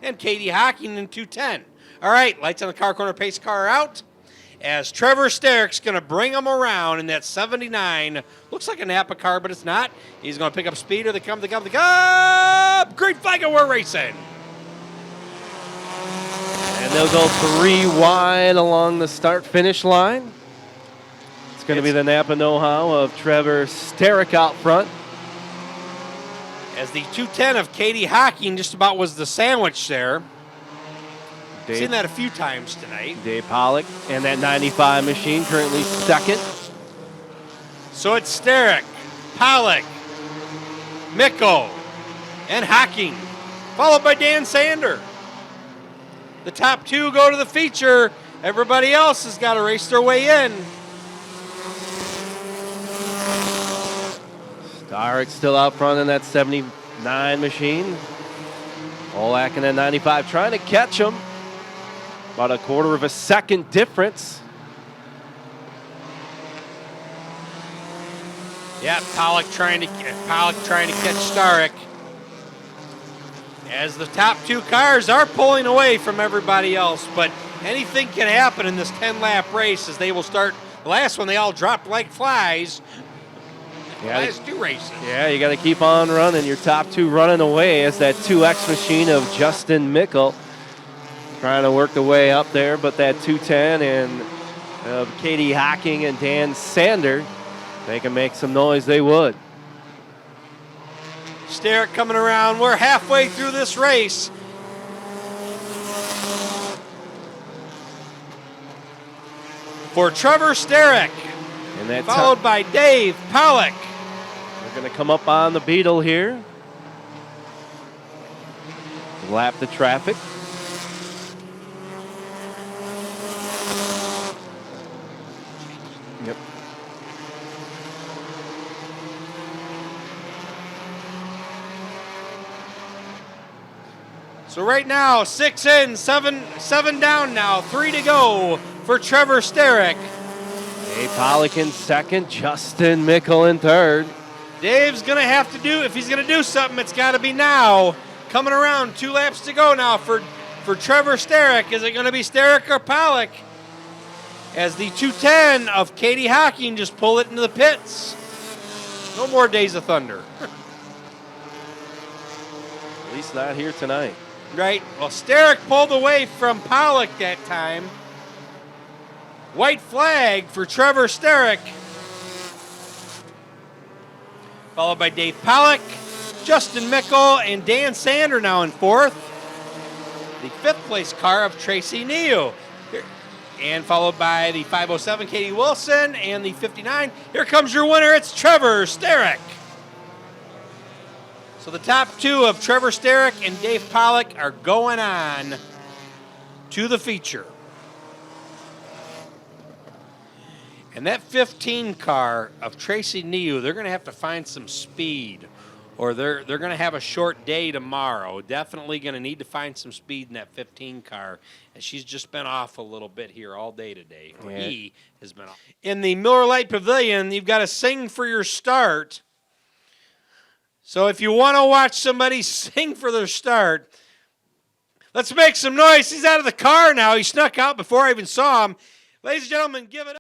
and Katie Hocking in 210. All right, lights on the car corner, pace car out. As Trevor Sterrick's going to bring him around in that 79. Looks like a Napa car, but it's not. He's going to pick up speed. Here they come, Green flag, and we're racing. And they'll go 3 wide along the start-finish line. It's going to be the Napa know-how of Trevor Sterrick out front. As the 210 of Katie Hocking just about was the sandwich there. Seen that a few times tonight. Dave Pollock and that 95 machine currently second. So it's Sterrick, Pollock, Mickle, and Hocking, followed by Dan Sander. The top 2 go to the feature. Everybody else has got to race their way in. Sterrick still out front in that 79 machine. Olak in that 95 trying to catch him. About a quarter of a second difference. Yeah, Pollock trying to catch Sterrick. As the top 2 cars are pulling away from everybody else, but anything can happen in this 10-lap race as they will start. The last one, they all dropped like flies. Yeah, last 2 races. Yeah, you got to keep on running. Your top 2 running away as that 2X machine of Justin Mickle trying to work the way up there, but that 210 and of Katie Hocking and Dan Sander, they can make some noise, they would. Sterrick coming around. We're halfway through this race. For Trevor Sterrick, And that followed by Dave Pollock. They're going to come up on the Beetle here. Lap the traffic. Yep. So right now, 6 in, 7 down now, 3 to go for Trevor Sterrick. Dave Pollock in second, Justin Mickle in third. Dave's going to have to do, if he's going to do something, it's got to be now. Coming around, 2 laps to go now for Trevor Sterrick. Is it going to be Sterrick or Pollock? As the 210 of Katie Hocking just pull it into the pits. No more Days of Thunder. At least not here tonight. Right. Well, Sterrick pulled away from Pollock that time. White flag for Trevor Sterrick. Followed by Dave Pollock, Justin Mickle, and Dan Sander now in 4th. The 5th place car of Tracy Neu. And followed by the 507 Katie Wilson and the 59. Here comes your winner. It's Trevor Sterrick. So the top 2 of Trevor Sterrick and Dave Pollock are going on to the feature. And that 15 car of Tracy Neu, they're going to have to find some speed, or they're going to have a short day tomorrow. Definitely going to need to find some speed in that 15 car, and she's just been off a little bit here all day today. Or he has been off. In the Miller Lite Pavilion, you've got to sing for your start. So if you want to watch somebody sing for their start, let's make some noise. He's out of the car now. He snuck out before I even saw him. Ladies and gentlemen, give it up.